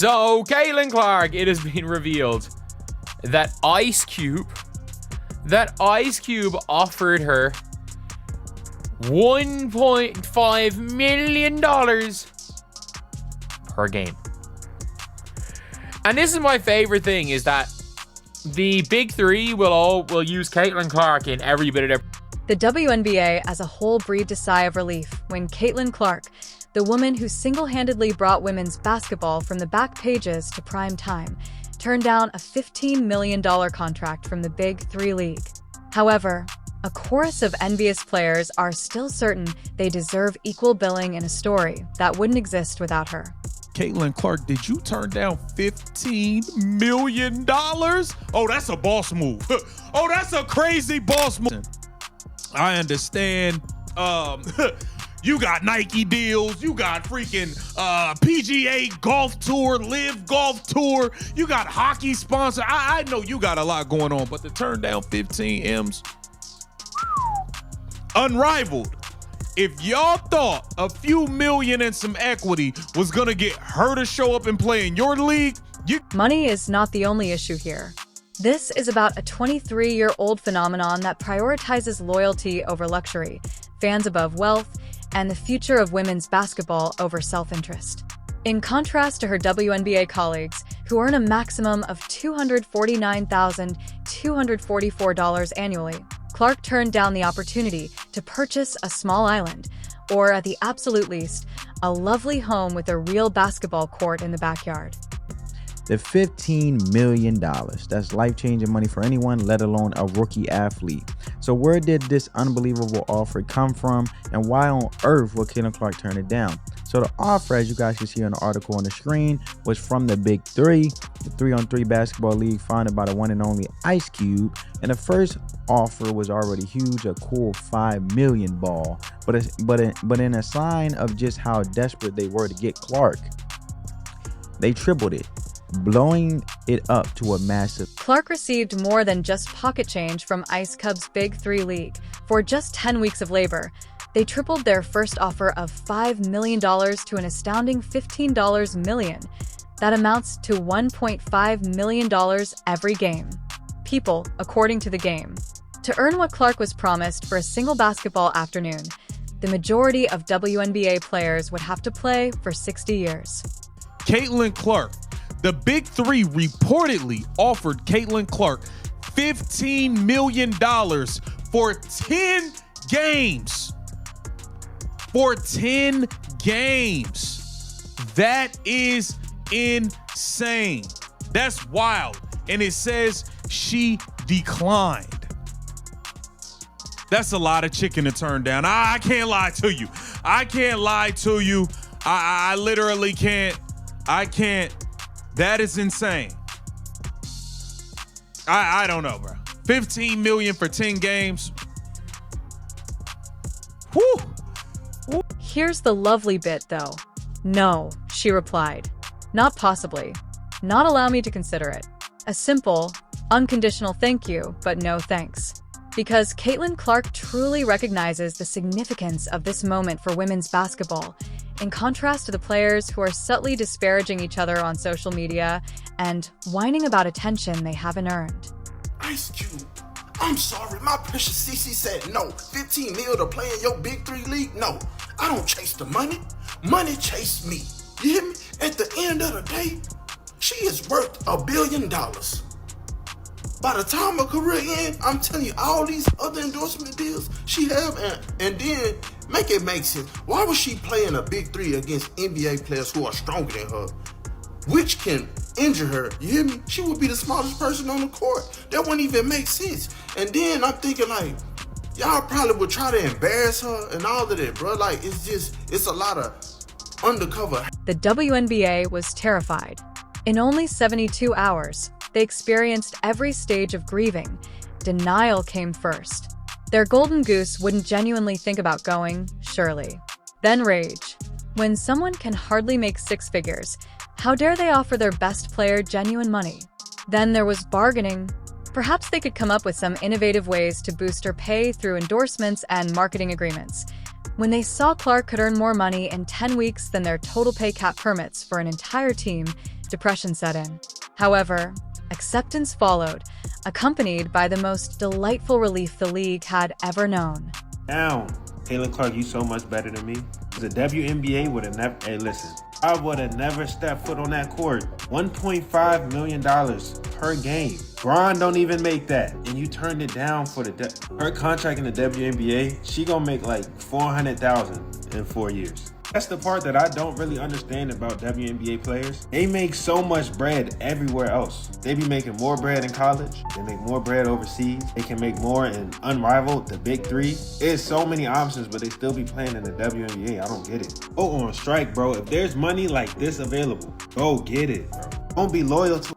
So, Caitlin Clark, it has been revealed that Ice Cube offered her $1.5 million per game. And this is my favorite thing, is that the Big Three will use Caitlin Clark in every bit of their... The WNBA as a whole breathed a sigh of relief when Caitlin Clark, the woman who single-handedly brought women's basketball from the back pages to prime time, turned down a $15 million contract from the Big Three league. However, a chorus of envious players are still certain they deserve equal billing in a story that wouldn't exist without her. Caitlin Clark, did you turn down $15 million? Oh, that's a boss move. Oh, that's a crazy boss move. I understand. You got Nike deals. You got freaking PGA Golf Tour, Live Golf Tour. You got hockey sponsor. I know you got a lot going on, but to turn down 15 M's, unrivaled. If y'all thought a few million and some equity was gonna get her to show up and play in your league, Money is not the only issue here. This is about a 23-year-old phenomenon that prioritizes loyalty over luxury, fans above wealth, and the future of women's basketball over self-interest. In contrast to her WNBA colleagues, who earn a maximum of $249,244 annually, Clark turned down the opportunity to purchase a small island, or at the absolute least, a lovely home with a real basketball court in the backyard. The $15 million, that's life-changing money for anyone, let alone a rookie athlete. So where did this unbelievable offer come from, and why on earth would Caitlin Clark turn it down? So the offer, as you guys can see on the article on the screen, was from the Big Three, the 3-on-3 basketball league founded by the one and only Ice Cube. And the first offer was already huge, a cool $5 million ball. But in a sign of just how desperate they were to get Clark, they tripled it, blowing it up to a massive... Clark received more than just pocket change from Ice Cub's Big Three league. For just 10 weeks of labor, they tripled their first offer of $5 million to an astounding $15 million. That amounts to $1.5 million every game. People, according to the game. To earn what Clark was promised for a single basketball afternoon, the majority of WNBA players would have to play for 60 years. Caitlin Clark. The Big Three reportedly offered Caitlin Clark $15 million for 10 games. For 10 games. That is insane. That's wild. And it says she declined. That's a lot of chicken to turn down. I can't lie to you. I can't lie to you. I literally can't. I can't. That is insane. I don't know, bro. 15 million for 10 games. Whew. Here's the lovely bit, though. No, she replied. Not possibly. Not allow me to consider it. A simple, unconditional thank you, but no thanks. Because Caitlin Clark truly recognizes the significance of this moment for women's basketball, in contrast to the players who are subtly disparaging each other on social media and whining about attention they haven't earned. Ice Cube, I'm sorry, my precious CC said no. 15 mil to play in your Big Three league? No, I don't chase the money. Money chase me. You hear me? At the end of the day, she is worth $1 billion. By the time her career ends, I'm telling you, all these other endorsement deals she have, and then make it make sense. Why was she playing a Big Three against NBA players who are stronger than her, which can injure her? You hear me? She would be the smallest person on the court. That wouldn't even make sense. And then I'm thinking like, y'all probably would try to embarrass her and all of that, bro. Like, it's a lot of undercover. The WNBA was terrified. In only 72 hours, they experienced every stage of grieving. Denial came first. Their golden goose wouldn't genuinely think about going, surely. Then rage. When someone can hardly make six figures, how dare they offer their best player genuine money? Then there was bargaining. Perhaps they could come up with some innovative ways to boost her pay through endorsements and marketing agreements. When they saw Clark could earn more money in 10 weeks than their total pay cap permits for an entire team, depression set in. However, acceptance followed, accompanied by the most delightful relief the league had ever known. Down. Caitlin Clark, you so much better than me. The WNBA would have never, hey listen, I would have never stepped foot on that court. $1.5 million per game. Bron don't even make that. And you turned it down for her contract in the WNBA, she gonna make like $400,000 in 4 years. That's the part that I don't really understand about WNBA players. They make so much bread everywhere else. They be making more bread in college. They make more bread overseas. They can make more in Unrivaled, the Big 3. There's so many options, but they still be playing in the WNBA. I don't get it. Go on strike, bro. If there's money like this available, go get it, bro. Don't be loyal to.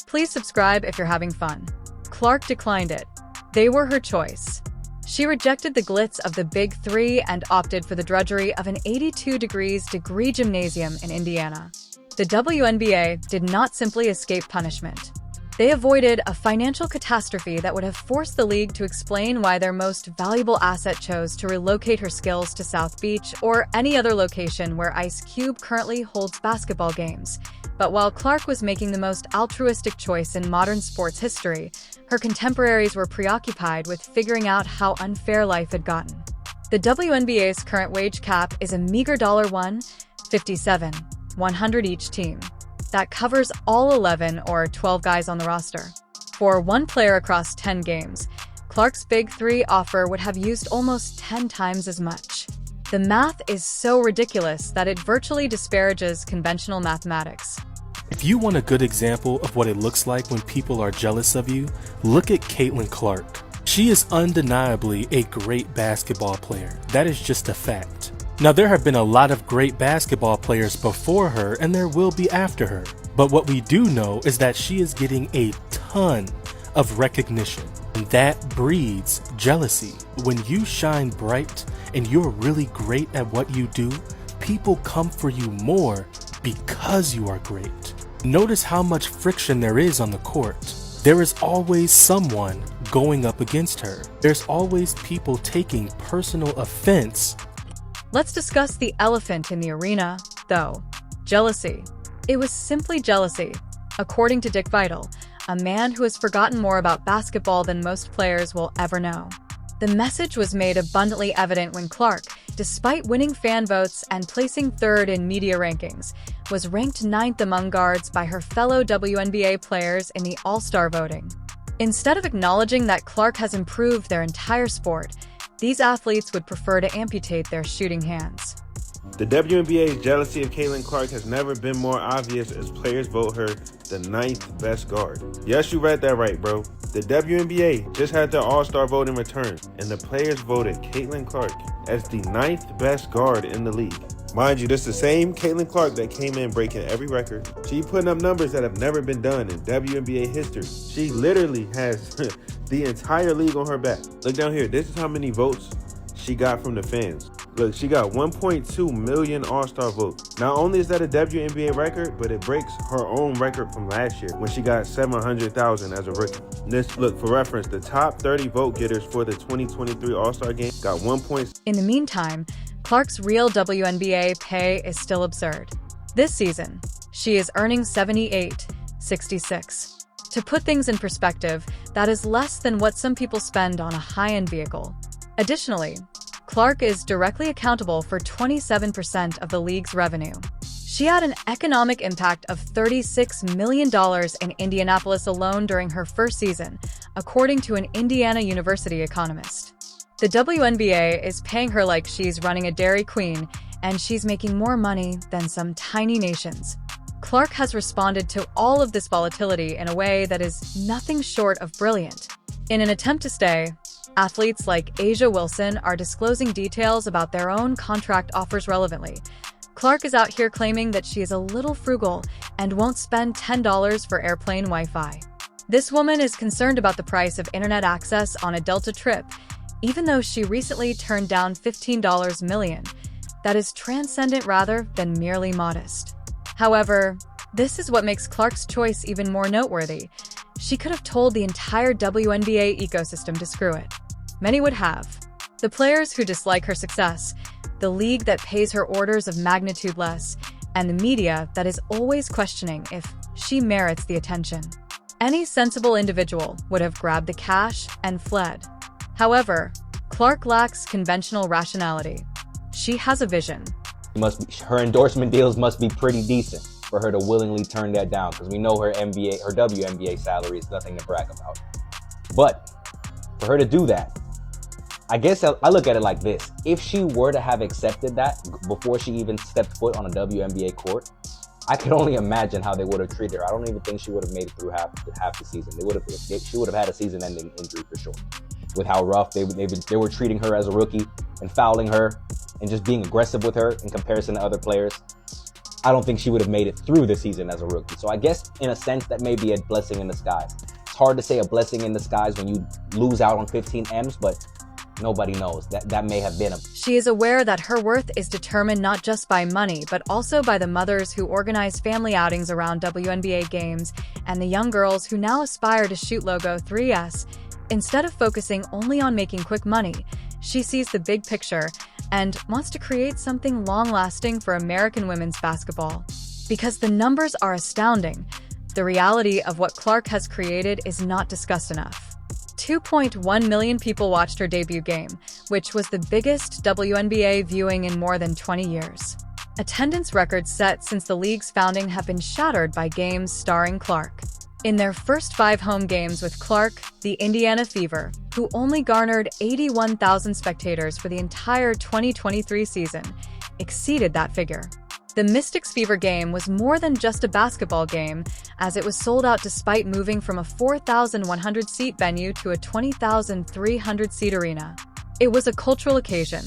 Please subscribe if you're having fun. Clark declined it. They were her choice. She rejected the glitz of the Big 3 and opted for the drudgery of an 82-degree gymnasium in Indiana. The WNBA did not simply escape punishment. They avoided a financial catastrophe that would have forced the league to explain why their most valuable asset chose to relocate her skills to South Beach or any other location where Ice Cube currently holds basketball games. But while Clark was making the most altruistic choice in modern sports history, her contemporaries were preoccupied with figuring out how unfair life had gotten. The WNBA's current wage cap is a meager $1.57, $100 each team. That covers all 11 or 12 guys on the roster. For one player across 10 games, Clark's Big 3 offer would have used almost 10 times as much. The math is so ridiculous that it virtually disparages conventional mathematics. If you want a good example of what it looks like when people are jealous of you, look at Caitlin Clark. She is undeniably a great basketball player. That is just a fact. Now, there have been a lot of great basketball players before her, and there will be after her. But what we do know is that she is getting a ton of recognition, and that breeds jealousy. When you shine bright and you're really great at what you do, people come for you more because you are great. Notice how much friction there is on the court. There is always someone going up against her. There's always people taking personal offense. Let's discuss the elephant in the arena, though. Jealousy. It was simply jealousy. According to Dick Vital, a man who has forgotten more about basketball than most players will ever know. The message was made abundantly evident when Clark, despite winning fan votes and placing third in media rankings, was ranked 9th among guards by her fellow WNBA players in the All-Star voting. Instead of acknowledging that Clark has improved their entire sport, these athletes would prefer to amputate their shooting hands. The WNBA's jealousy of Caitlin Clark has never been more obvious as players vote her the 9th best guard. Yes, you read that right, bro. The WNBA just had their All-Star voting return, and the players voted Caitlin Clark as the 9th best guard in the league. Mind you, this is the same Caitlin Clark that came in breaking every record. She putting up numbers that have never been done in WNBA history. She literally has the entire league on her back. Look down here. This is how many votes she got from the fans. Look, she got 1.2 million All-Star votes. Not only is that a WNBA record, but it breaks her own record from last year when she got 700,000 as a rookie. Look, for reference, the top 30 vote getters for the 2023 All-Star game got 1. In the meantime, Clark's real WNBA pay is still absurd. This season, she is earning $78.66. To put things in perspective, that is less than what some people spend on a high-end vehicle. Additionally, Clark is directly accountable for 27% of the league's revenue. She had an economic impact of $36 million in Indianapolis alone during her first season, according to an Indiana University economist. The WNBA is paying her like she's running a Dairy Queen, and she's making more money than some tiny nations. Clark has responded to all of this volatility in a way that is nothing short of brilliant. In an attempt to stay, athletes like Asia Wilson are disclosing details about their own contract offers relevantly. Clark is out here claiming that she is a little frugal and won't spend $10 for airplane Wi-Fi. This woman is concerned about the price of internet access on a Delta trip, even though she recently turned down $15 million. That is transcendent rather than merely modest. However, this is what makes Clark's choice even more noteworthy. She could have told the entire WNBA ecosystem to screw it. Many would have. The players who dislike her success, the league that pays her orders of magnitude less, and the media that is always questioning if she merits the attention. Any sensible individual would have grabbed the cash and fled. However, Clark lacks conventional rationality. She has a vision. Her endorsement deals must be pretty decent for her to willingly turn that down, because we know her WNBA salary is nothing to brag about. But for her to do that, I guess I look at it like this. If she were to have accepted that before she even stepped foot on a WNBA court, I could only imagine how they would have treated her. I don't even think she would have made it through half the season. She would have had a season-ending injury for sure. With how rough they were treating her as a rookie and fouling her and just being aggressive with her in comparison to other players, I don't think she would have made it through the season as a rookie. So I guess in a sense that may be a blessing in disguise. It's hard to say a blessing in disguise when you lose out on 15 M's, but nobody knows. That may have been a... She is aware that her worth is determined not just by money, but also by the mothers who organize family outings around WNBA games and the young girls who now aspire to shoot logo 3S. Instead of focusing only on making quick money, she sees the big picture and wants to create something long-lasting for American women's basketball. Because the numbers are astounding, the reality of what Clark has created is not discussed enough. 2.1 million people watched her debut game, which was the biggest WNBA viewing in more than 20 years. Attendance records set since the league's founding have been shattered by games starring Clark. In their first 5 home games with Clark, the Indiana Fever, who only garnered 81,000 spectators for the entire 2023 season, exceeded that figure. The Mystics Fever game was more than just a basketball game, as it was sold out despite moving from a 4,100-seat venue to a 20,300-seat arena. It was a cultural occasion.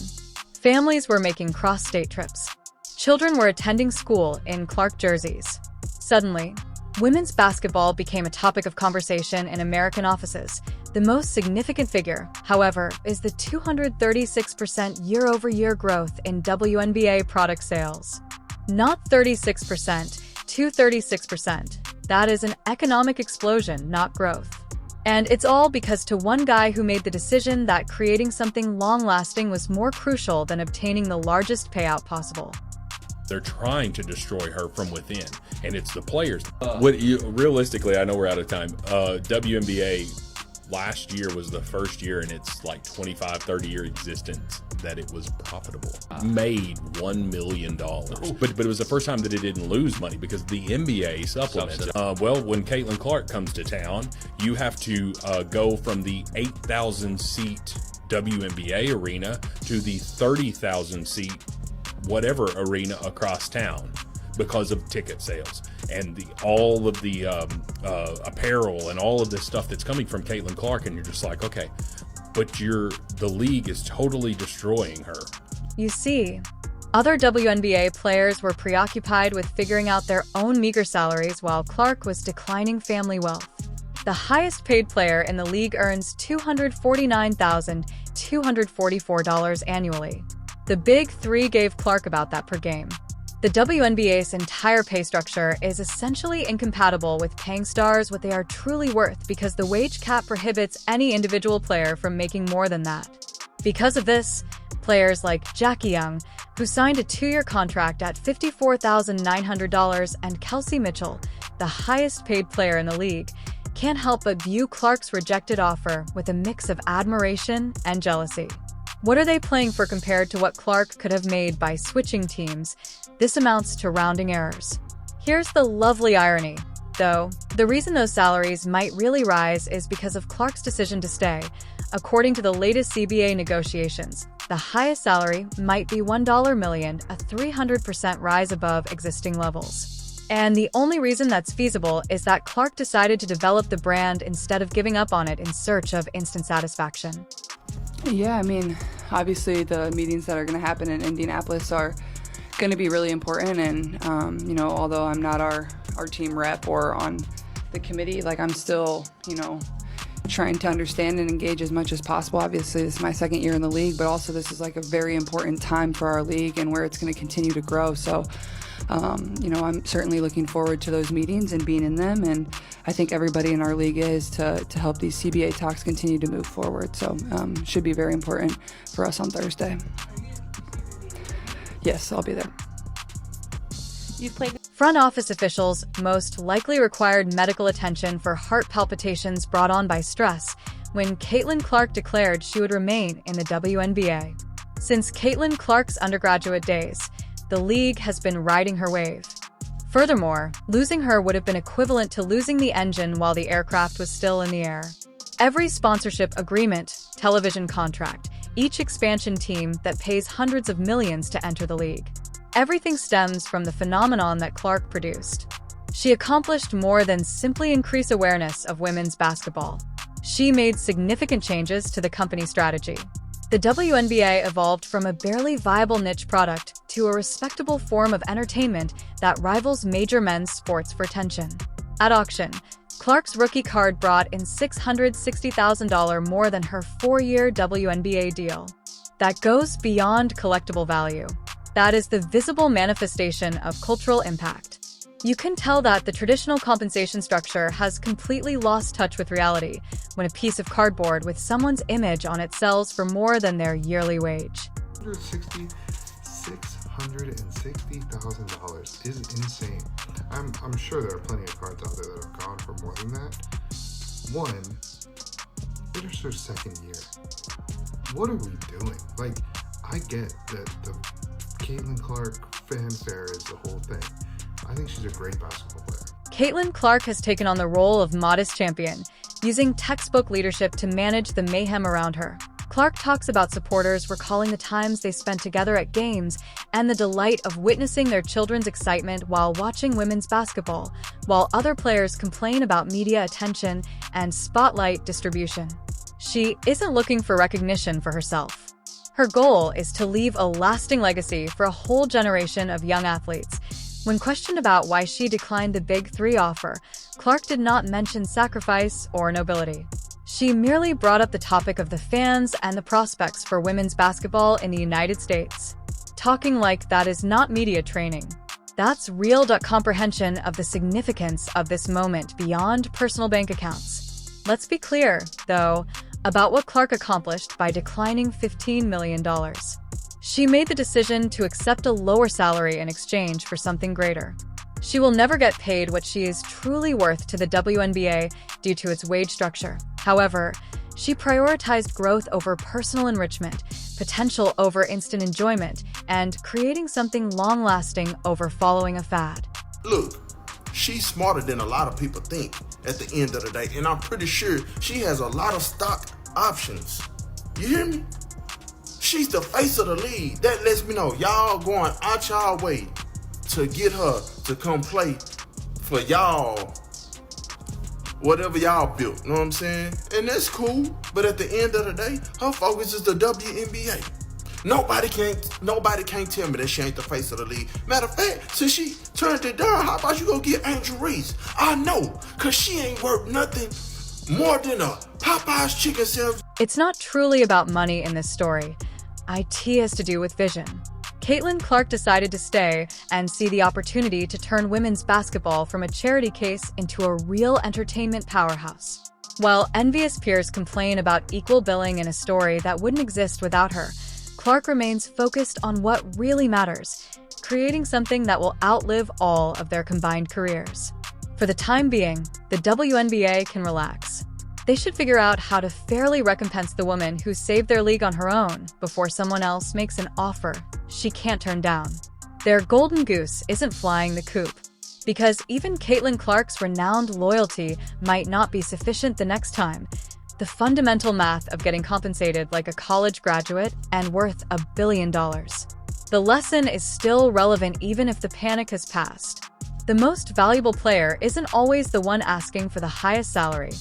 Families were making cross-state trips. Children were attending school in Clark jerseys. Suddenly, women's basketball became a topic of conversation in American offices. The most significant figure, however, is the 236% year-over-year growth in WNBA product sales. Not 36%, 236%. That is an economic explosion, not growth. And it's all because to one guy who made the decision that creating something long-lasting was more crucial than obtaining the largest payout possible. They're trying to destroy her from within, and it's the players. Realistically, I know we're out of time. WNBA last year was the first year in its like 25-30-year existence that it was profitable. Made $1 million. But it was the first time that it didn't lose money because the NBA supplements. Well, when Caitlin Clark comes to town, you have to go from the 8,000-seat WNBA arena to the 30,000-seat whatever arena across town because of ticket sales and all of the apparel and all of this stuff that's coming from Caitlin Clark, and you're just like, okay, but the league is totally destroying her. You see, other WNBA players were preoccupied with figuring out their own meager salaries while Clark was declining family wealth. The highest paid player in the league earns $249,244 annually. The Big 3 gave Clark about that per game. The WNBA's entire pay structure is essentially incompatible with paying stars what they are truly worth because the wage cap prohibits any individual player from making more than that. Because of this, players like Jackie Young, who signed a 2-year contract at $54,900, and Kelsey Mitchell, the highest paid player in the league, can't help but view Clark's rejected offer with a mix of admiration and jealousy. What are they playing for compared to what Clark could have made by switching teams? This amounts to rounding errors. Here's the lovely irony, though. The reason those salaries might really rise is because of Clark's decision to stay. According to the latest CBA negotiations, the highest salary might be $1 million, a 300% rise above existing levels. And the only reason that's feasible is that Clark decided to develop the brand instead of giving up on it in search of instant satisfaction. Yeah, I mean, obviously the meetings that are going to happen in Indianapolis are going to be really important, and although I'm not our team rep or on the committee, like I'm still, trying to understand and engage as much as possible. Obviously, this is my second year in the league, but also this is like a very important time for our league and where it's going to continue to grow. So, I'm certainly looking forward to those meetings and being in them, and I think everybody in our league is to help these CBA talks continue to move forward. So, should be very important for us on Thursday. Yes, I'll be there. You've played Front office officials most likely required medical attention for heart palpitations brought on by stress when Caitlin Clark declared she would remain in the WNBA. Since Caitlin Clark's undergraduate days, the league has been riding her wave. Furthermore, losing her would have been equivalent to losing the engine while the aircraft was still in the air. Every sponsorship agreement, television contract, each expansion team that pays hundreds of millions to enter the league. Everything stems from the phenomenon that Clark produced. She accomplished more than simply increase awareness of women's basketball. She made significant changes to the company strategy. The WNBA evolved from a barely viable niche product to a respectable form of entertainment that rivals major men's sports for attention. At auction, Clark's rookie card brought in $660,000 more than her 4-year WNBA deal. That goes beyond collectible value. That is the visible manifestation of cultural impact. You can tell that the traditional compensation structure has completely lost touch with reality when a piece of cardboard with someone's image on it sells for more than their yearly wage. $660,000 is insane. I'm sure there are plenty of cards out there that have gone for more than that. One, it is her second year. What are we doing? Like, I get that the Caitlin Clark fanfare is the whole thing. I think she's a great basketball player. Caitlin Clark has taken on the role of modest champion, using textbook leadership to manage the mayhem around her. Clark talks about supporters recalling the times they spent together at games and the delight of witnessing their children's excitement while watching women's basketball, while other players complain about media attention and spotlight distribution. She isn't looking for recognition for herself. Her goal is to leave a lasting legacy for a whole generation of young athletes. When questioned about why she declined the Big 3 offer, Clark did not mention sacrifice or nobility. She merely brought up the topic of the fans and the prospects for women's basketball in the United States. Talking like that is not media training. That's real comprehension of the significance of this moment beyond personal bank accounts. Let's be clear, though, about what Clark accomplished by declining $15 million. She made the decision to accept a lower salary in exchange for something greater. She will never get paid what she is truly worth to the WNBA due to its wage structure. However, she prioritized growth over personal enrichment, potential over instant enjoyment, and creating something long-lasting over following a fad. Look, she's smarter than a lot of people think at the end of the day, and I'm pretty sure she has a lot of stock options. You hear me? She's the face of the league. That lets me know y'all going out y'all way to get her to come play for y'all, whatever y'all built, know what I'm saying? And that's cool, but at the end of the day, her focus is the WNBA. Nobody can't tell me that she ain't the face of the league. Matter of fact, since she turned it down, how about you go get Angel Reese? I know, cause she ain't worth nothing more than a Popeye's chicken sandwich. It's not truly about money in this story. IT has to do with vision. Caitlin Clark decided to stay and see the opportunity to turn women's basketball from a charity case into a real entertainment powerhouse. While envious peers complain about equal billing in a story that wouldn't exist without her, Clark remains focused on what really matters, creating something that will outlive all of their combined careers. For the time being, the WNBA can relax. They should figure out how to fairly recompense the woman who saved their league on her own before someone else makes an offer she can't turn down. Their golden goose isn't flying the coop, because even Caitlin Clark's renowned loyalty might not be sufficient the next time. The fundamental math of getting compensated like a college graduate and worth $1 billion. The lesson is still relevant even if the panic has passed. The most valuable player isn't always the one asking for the highest salary.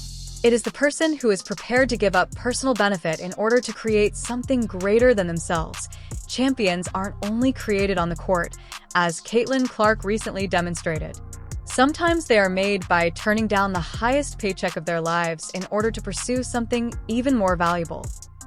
It is the person who is prepared to give up personal benefit in order to create something greater than themselves. Champions aren't only created on the court, as Caitlin Clark recently demonstrated. Sometimes they are made by turning down the highest paycheck of their lives in order to pursue something even more valuable.